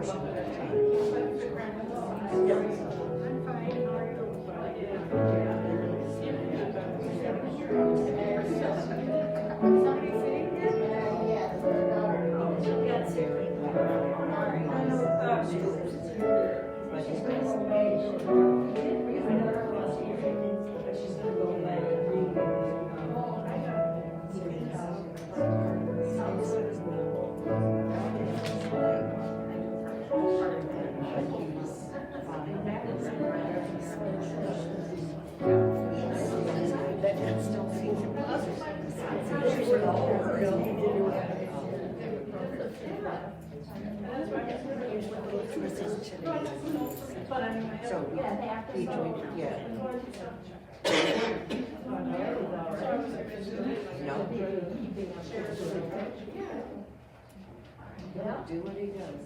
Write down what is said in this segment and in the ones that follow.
portion of the time. So he joined, yeah. No. Do what he does.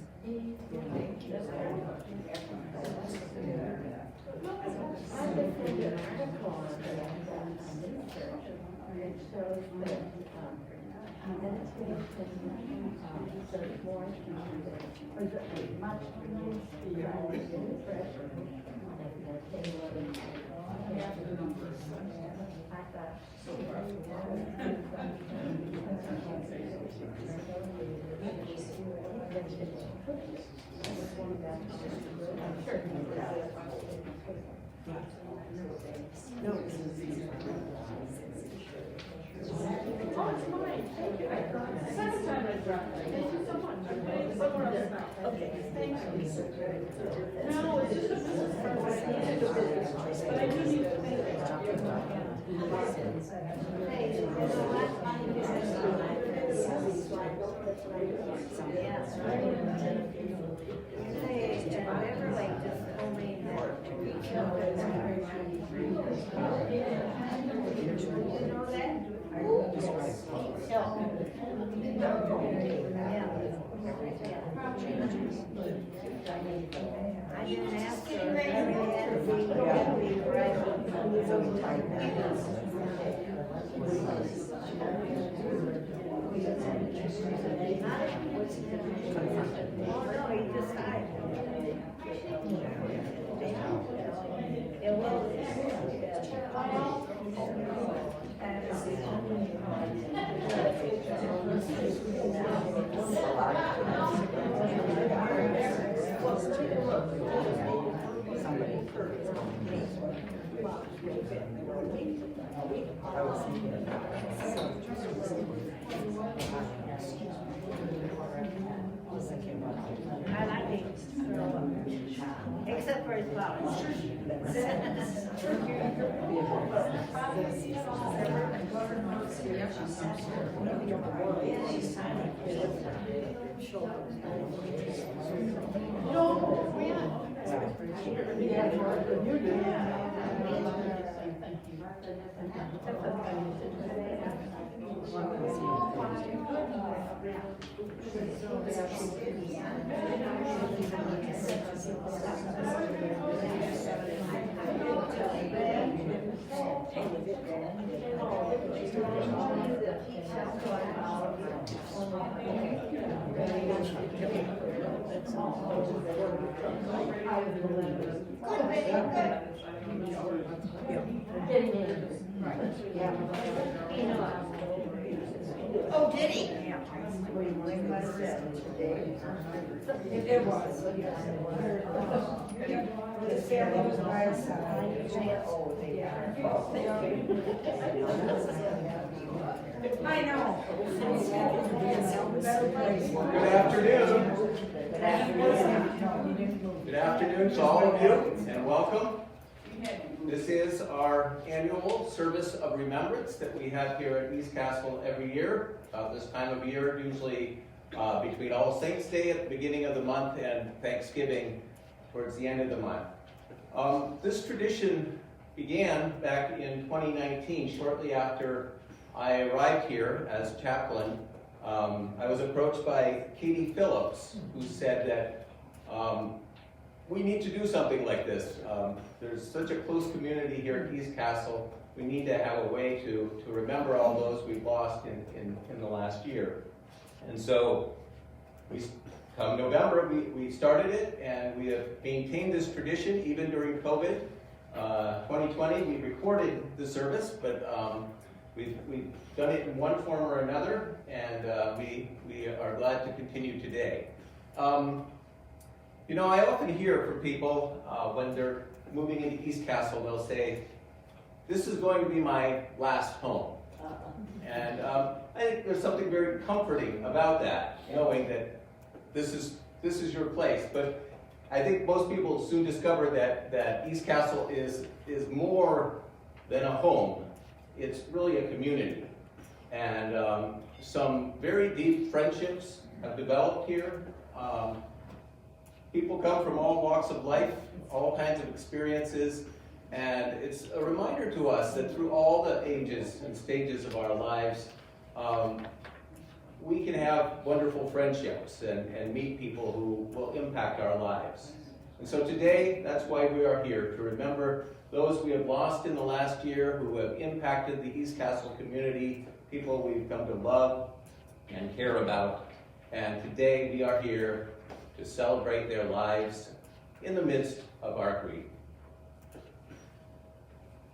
I like it. Except for his flowers. Oh, did he? It was, yes, it was. His family was by his side. I know. Good afternoon. Good afternoon to all of you, and welcome. This is our annual service of remembrance that we have here at East Castle every year, about this time of year, usually between All Saints Day at the beginning of the month and Thanksgiving towards the end of the month. This tradition began back in 2019, shortly after I arrived here as chaplain. I was approached by Katie Phillips, who said that we need to do something like this. There's such a close community here at East Castle. We need to have a way to remember all those we've lost in the last year. And so we come November, we started it, and we have maintained this tradition even during COVID. 2020, we recorded the service, but we've done it in one form or another, and we are glad to continue today. You know, I often hear from people when they're moving into East Castle, they'll say, "This is going to be my last home." And I think there's something very comforting about that, knowing that this is your place. But I think most people soon discover that East Castle is more than a home. It's really a community. And some very deep friendships have developed here. People come from all walks of life, all kinds of experiences, and it's a reminder to us that through all the ages and stages of our lives, we can have wonderful friendships and meet people who will impact our lives. And so today, that's why we are here, to remember those we have lost in the last year who have impacted the East Castle community, people we've come to love and care about. And today we are here to celebrate their lives in the midst of our grief.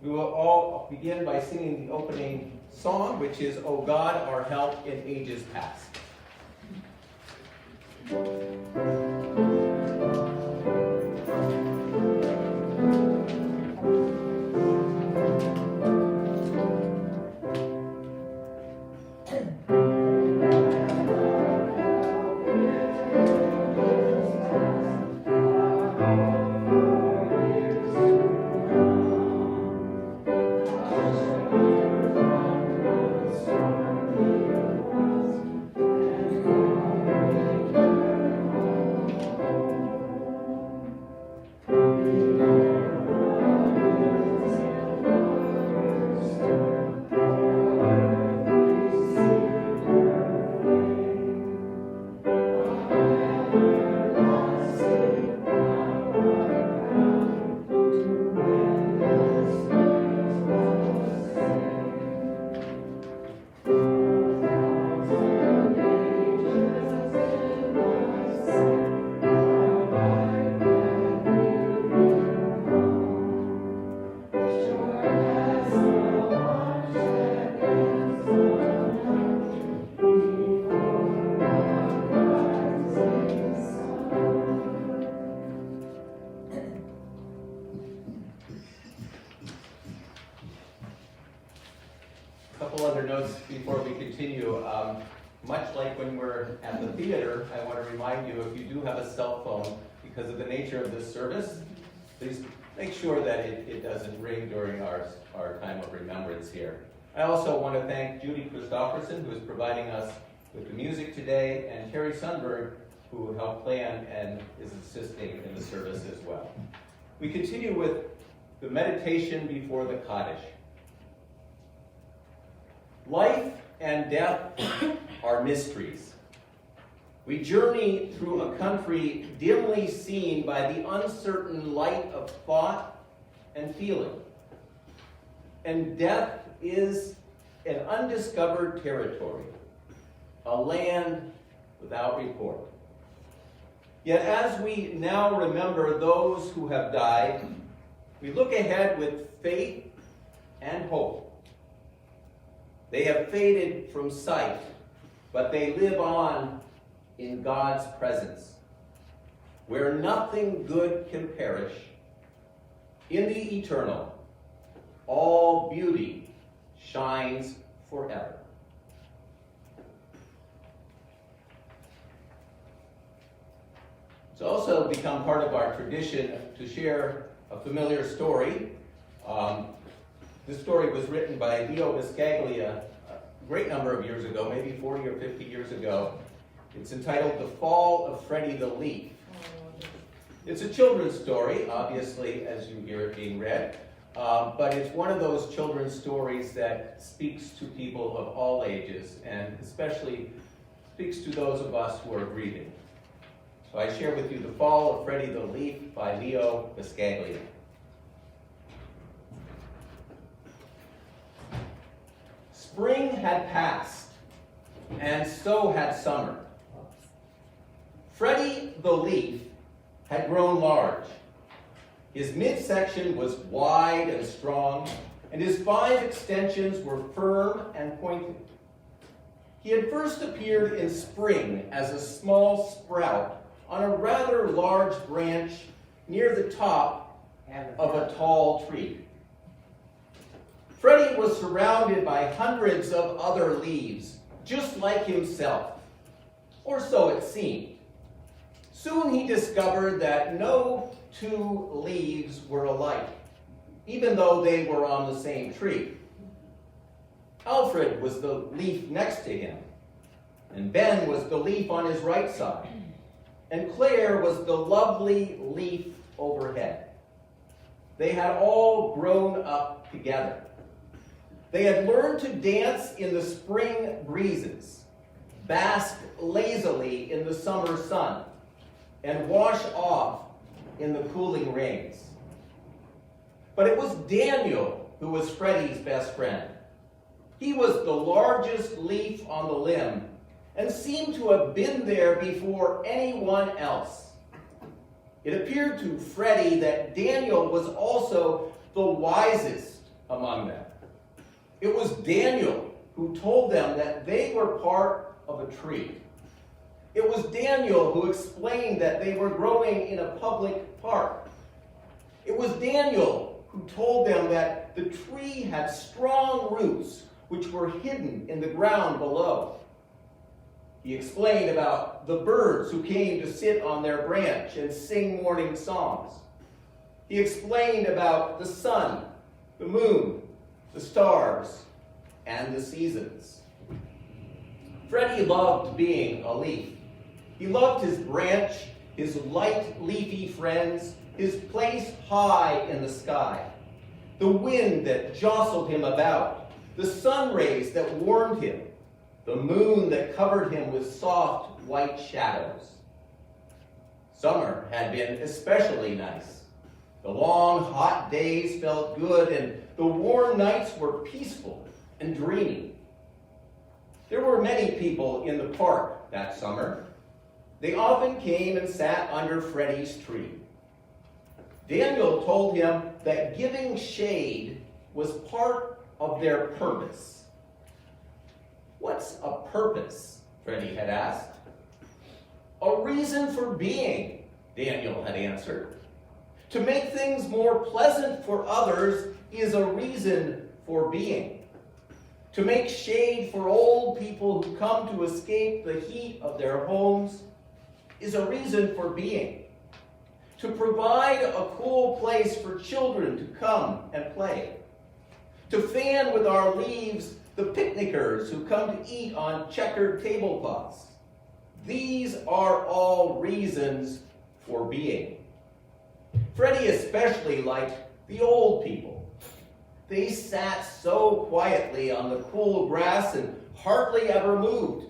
We will all begin by singing the opening song, which is "O God, Our Help in Ages Past." Couple other notes before we continue. Much like when we're at the theater, I want to remind you, if you do have a cell phone, because of the nature of this service, please make sure that it doesn't ring during our time of remembrance here. I also want to thank Judy Christofferson, who is providing us with the music today, and Terry Sundberg, who helped plan and is assisting in the service as well. We continue with the meditation before the Kaddish. Life and death are mysteries. We journey through a country dimly seen by the uncertain light of thought and feeling. And death is an undiscovered territory, a land without report. Yet as we now remember those who have died, we look ahead with faith and hope. They have faded from sight, but they live on in God's presence, where nothing good can perish. In the eternal, all beauty shines forever. It's also become part of our tradition to share a familiar story. This story was written by Leo Biscaglia a great number of years ago, maybe 40 or 50 years ago. It's entitled The Fall of Freddie the Leaf. It's a children's story, obviously, as you hear it being read, but it's one of those children's stories that speaks to people of all ages, and especially speaks to those of us who are grieving. So I share with you The Fall of Freddie the Leaf by Leo Biscaglia. Spring had passed, and so had summer. Freddie the leaf had grown large. His midsection was wide and strong, and his 5 extensions were firm and pointed. He had first appeared in spring as a small sprout on a rather large branch near the top of a tall tree. Freddie was surrounded by hundreds of other leaves, just like himself, or so it seemed. Soon he discovered that no 2 leaves were alike, even though they were on the same tree. Alfred was the leaf next to him, and Ben was the leaf on his right side, and Claire was the lovely leaf overhead. They had all grown up together. They had learned to dance in the spring breezes, bask lazily in the summer sun, and wash off in the cooling rains. But it was Daniel who was Freddie's best friend. He was the largest leaf on the limb and seemed to have been there before anyone else. It appeared to Freddie that Daniel was also the wisest among them. It was Daniel who told them that they were part of a tree. It was Daniel who explained that they were growing in a public park. It was Daniel who told them that the tree had strong roots which were hidden in the ground below. He explained about the birds who came to sit on their branch and sing morning songs. He explained about the sun, the moon, the stars, and the seasons. Freddie loved being a leaf. He loved his branch, his light leafy friends, his place high in the sky, the wind that jostled him about, the sun rays that warmed him, the moon that covered him with soft white shadows. Summer had been especially nice. The long, hot days felt good, and the warm nights were peaceful and dreamy. There were many people in the park that summer. They often came and sat under Freddie's tree. Daniel told him that giving shade was part of their purpose. "What's a purpose?" Freddie had asked. "A reason for being," Daniel had answered. "To make things more pleasant for others is a reason for being. To make shade for old people who come to escape the heat of their homes is a reason for being. To provide a cool place for children to come and play. To fan with our leaves the picnickers who come to eat on checkered tablecloths. These are all reasons for being." Freddie especially liked the old people. They sat so quietly on the cool grass and hardly ever moved.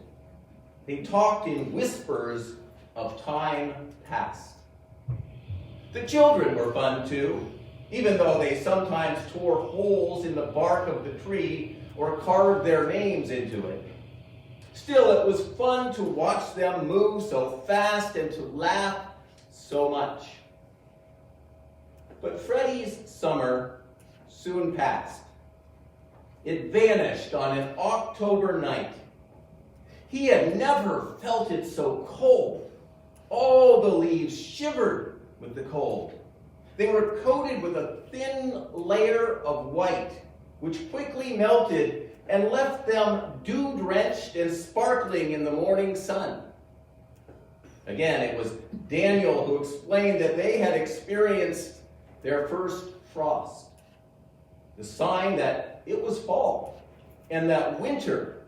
They talked in whispers of time past. The children were fun too, even though they sometimes tore holes in the bark of the tree or carved their names into it. Still, it was fun to watch them move so fast and to laugh so much. But Freddie's summer soon passed. It vanished on an October night. He had never felt it so cold. All the leaves shivered with the cold. They were coated with a thin layer of white, which quickly melted and left them dew-drenched and sparkling in the morning sun. Again, it was Daniel who explained that they had experienced their first frost, the sign that it was fall and that winter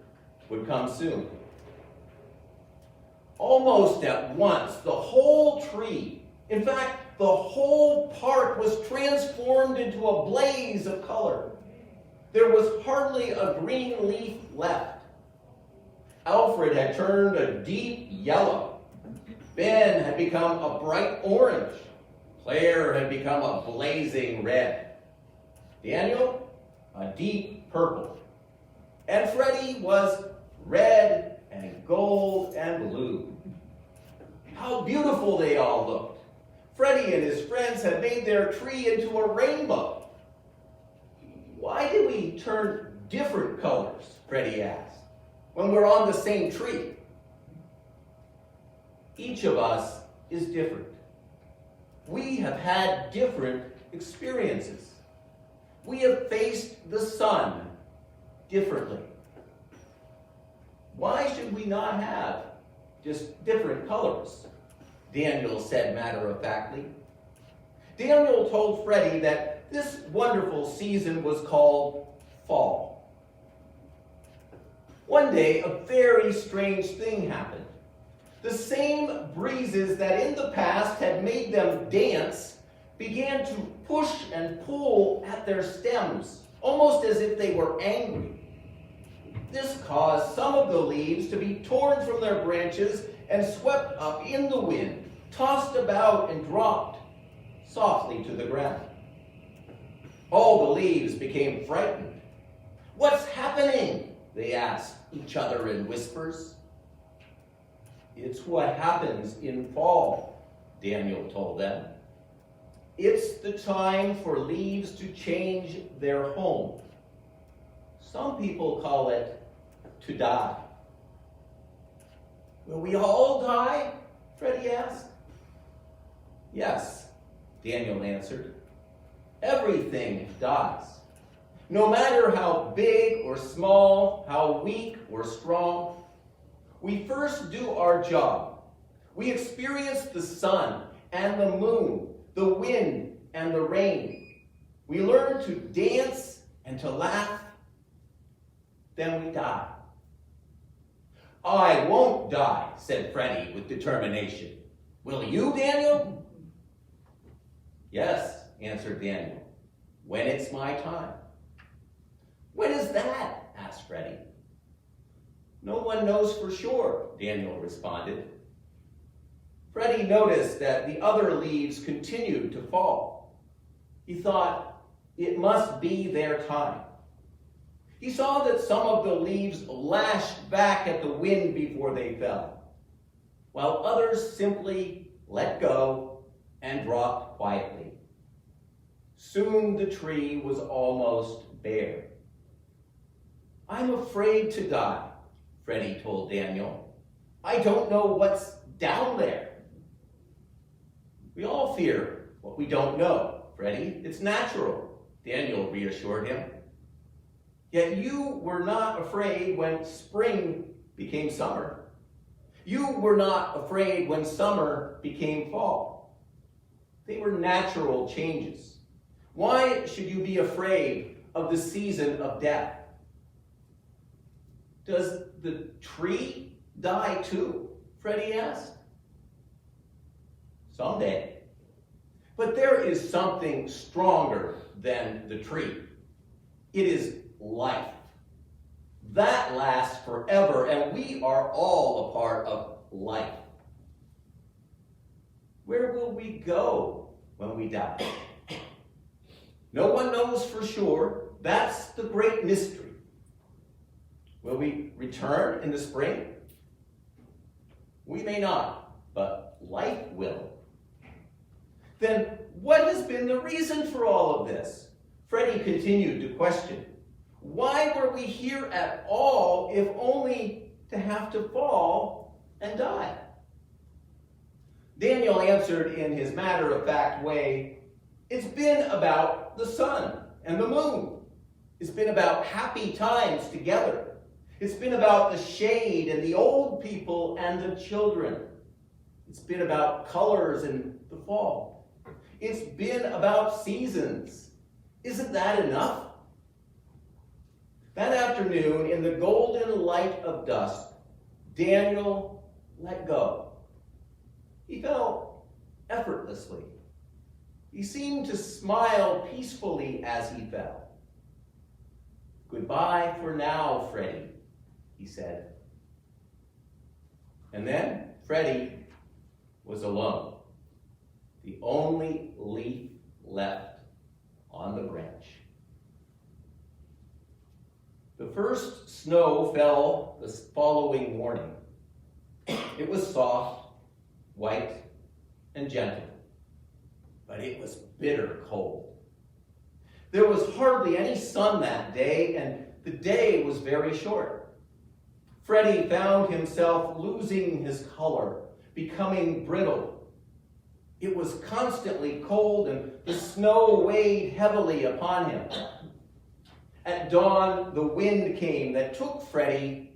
would come soon. Almost at once, the whole tree, in fact, the whole park, was transformed into a blaze of color. There was hardly a green leaf left. Alfred had turned a deep yellow. Ben had become a bright orange. Claire had become a blazing red. Daniel, a deep purple. And Freddie was red and gold and blue. how beautiful they all looked. Freddie and his friends had made their tree into a rainbow. Why do we turn different colors, Freddie asked, when we're on the same tree? Each of us is different. We have had different experiences. We have faced the sun differently. Why should we not have just different colors? Daniel said matter-of-factly. Daniel told Freddie that this wonderful season was called fall. One day, a very strange thing happened. The same breezes that in the past had made them dance began to push and pull at their stems, almost as if they were angry. This caused some of the leaves to be torn from their branches and swept up in the wind, tossed about and dropped softly to the ground. All the leaves became frightened. "What's happening?" they asked each other in whispers. "It's what happens in fall," Daniel told them. "It's the time for leaves to change their home. Some people call it to die." "Will we all die?" Freddie asked. "Yes," Daniel answered. "Everything dies. No matter how big or small, how weak or strong. We first do our job. We experience the sun and the moon, the wind and the rain. We learn to dance and to laugh. Then we die." "I won't die," said Freddie with determination. "Will you, Daniel?" "Yes," answered Daniel, "when it's my time." "When is that?" asked Freddie. "No one knows for sure," Daniel responded. Freddie noticed that the other leaves continued to fall. He thought it must be their time. He saw that some of the leaves lashed back at the wind before they fell, while others simply let go and dropped quietly. Soon the tree was almost bare. "I'm afraid to die," Freddie told Daniel. "I don't know what's down there." "We all fear what we don't know, Freddie. It's natural," Daniel reassured him. "Yet you were not afraid when spring became summer. You were not afraid when summer became fall. They were natural changes. Why should you be afraid of the season of death?" "Does the tree die too?" Freddie asked. "Someday. But there is something stronger than the tree. It is life. That lasts forever, and we are all a part of life. Where will we go when we die? No one knows for sure. That's the great mystery. Will we return in the spring? We may not, but life will. Then what has been the reason for all of this?" Freddie continued to question. "Why were we here at all if only to have to fall and die?" Daniel answered in his matter-of-fact way, "It's been about the sun and the moon. It's been about happy times together. It's been about the shade and the old people and the children. It's been about colors and the fall. It's been about seasons. Isn't that enough?" That afternoon, in the golden light of dusk, Daniel let go. He fell effortlessly. He seemed to smile peacefully as he fell. "Goodbye for now, Freddie," he said. And then Freddie was alone, the only leaf left on the branch. The first snow fell the following morning. It was soft white and gentle, but it was bitter cold. There was hardly any sun that day, and the day was very short. Freddie found himself losing his color, becoming brittle. It was constantly cold, and the snow weighed heavily upon him. At dawn, the wind came that took Freddie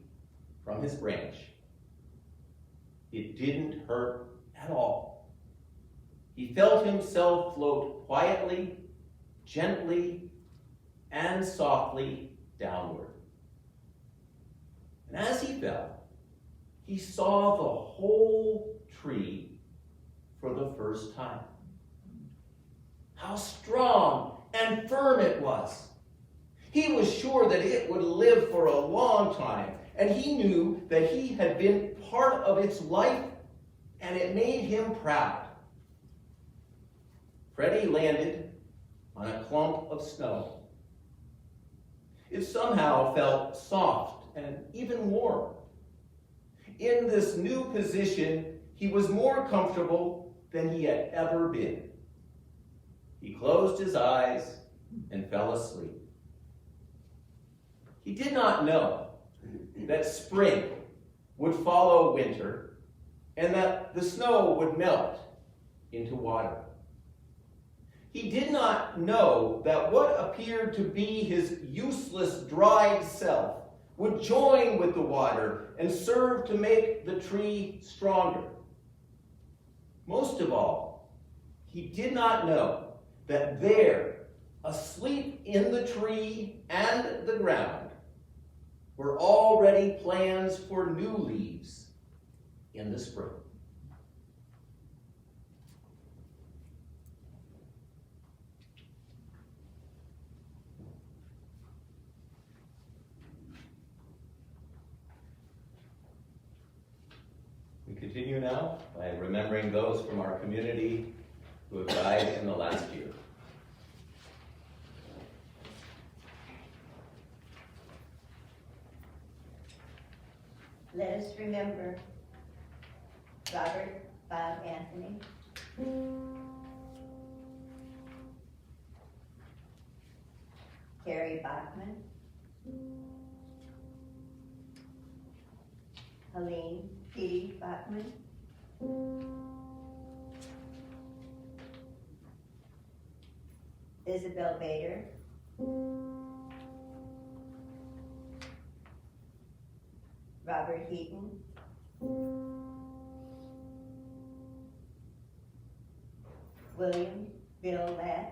from his branch. It didn't hurt at all. He felt himself float quietly, gently, and softly downward. And as he fell, he saw the whole tree for the first time. How strong and firm it was. He was sure that it would live for a long time, and he knew that he had been part of its life, and it made him proud. Freddie landed on a clump of snow. It somehow felt soft and even warm. In this new position, he was more comfortable than he had ever been. He closed his eyes and fell asleep. He did not know that spring would follow winter and that the snow would melt into water. He did not know that what appeared to be his useless dried self would join with the water and serve to make the tree stronger. Most of all, he did not know that there, asleep in the tree and the ground, were already plans for new leaves in the spring. We continue now by remembering those from our community who have died in the last year. Let us remember Robert Bob Anthony, Carrie Bachman, Helene Petey Bachman, Isabel Bader, Robert Heaton, William Bill Latch,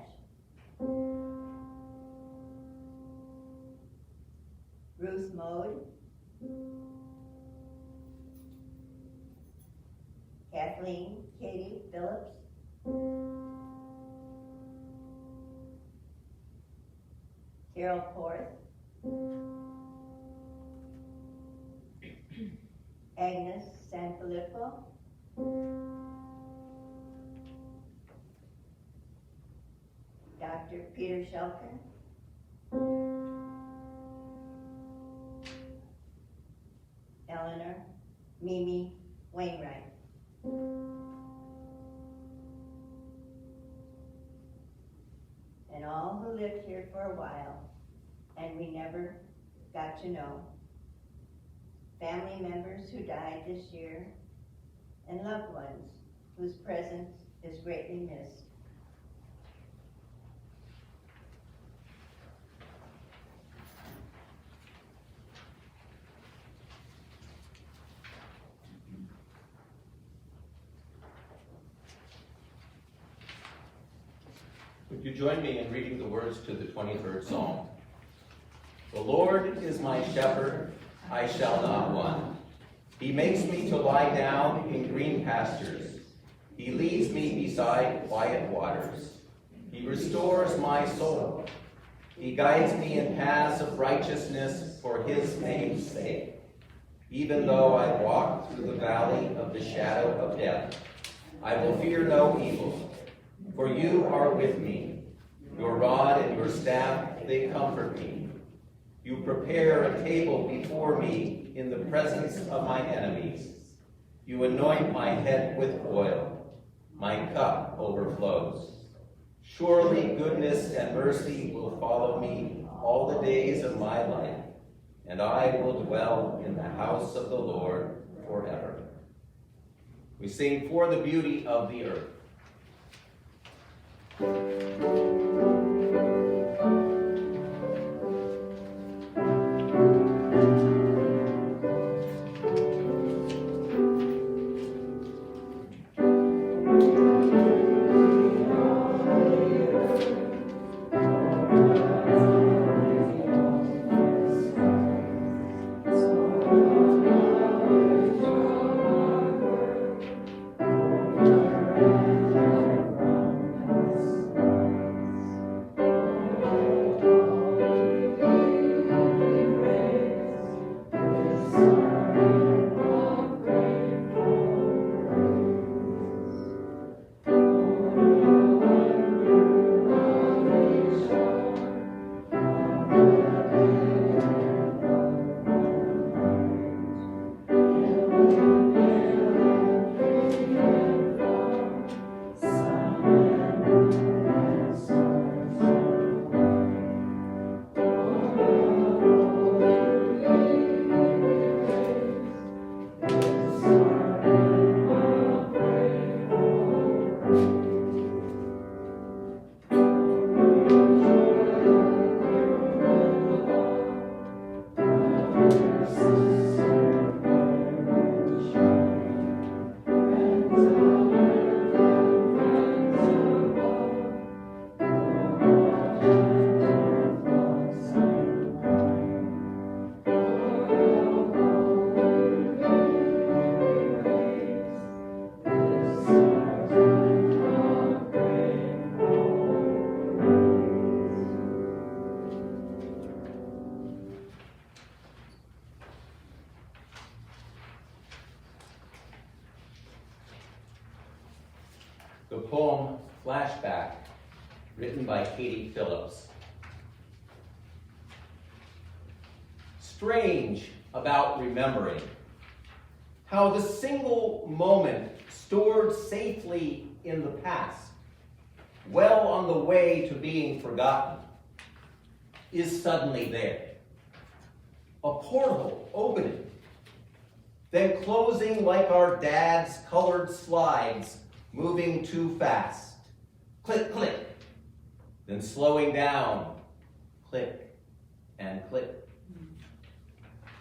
Ruth Mode, Kathleen Katie Phillips, Carol Porth, Agnes Sanfilippo, Dr. Peter Shelton, Eleanor Mimi Wainwright, and all who lived here for a while and we never got to know. Family members who died this year, and loved ones whose presence is greatly missed. Would you join me in reading the words to the 23rd Psalm? The Lord is my shepherd, I shall not want. He makes me to lie down in green pastures. He leads me beside quiet waters. He restores my soul. He guides me in paths of righteousness for his name's sake. Even though I walk through the valley of the shadow of death, I will fear no evil, for you are with me. Your rod and your staff, they comfort me. You prepare a table before me in the presence of my enemies. You anoint my head with oil. My cup overflows. Surely goodness and mercy will follow me all the days of my life, and I will dwell in the house of the Lord forever. We sing For the Beauty of the Earth. The poem Flashback, written by Katie Phillips. Strange about remembering how the single moment stored safely in the past, well on the way to being forgotten, is suddenly there. A portal opening, then closing like our dad's colored slides, moving too fast. Click, click. Then slowing down. Click and click.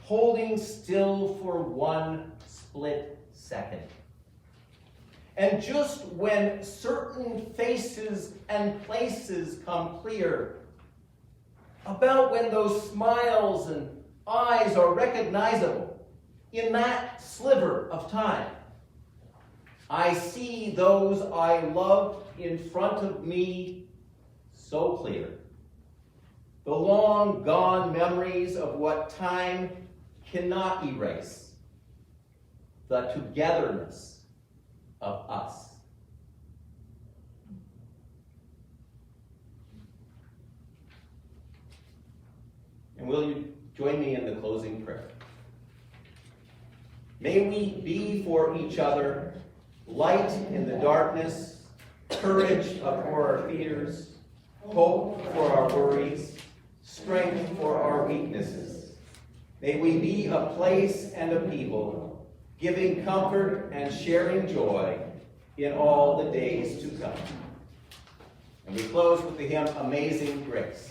Holding still for one split second. And just when certain faces and places come clear, about when those smiles and eyes are recognizable in that sliver of time, I see those I loved in front of me so clear. The long gone memories of what time cannot erase. The togetherness of us. And will you join me in the closing prayer? May we be for each other light in the darkness, courage for our fears, hope for our worries, strength for our weaknesses. May we be a place and a people, giving comfort and sharing joy in all the days to come. And we close with the hymn, Amazing Grace.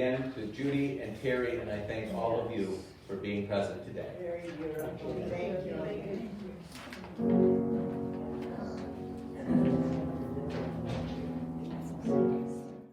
again to Judy and Terry, and I thank all of you for being present today. Very beautiful. Thank you.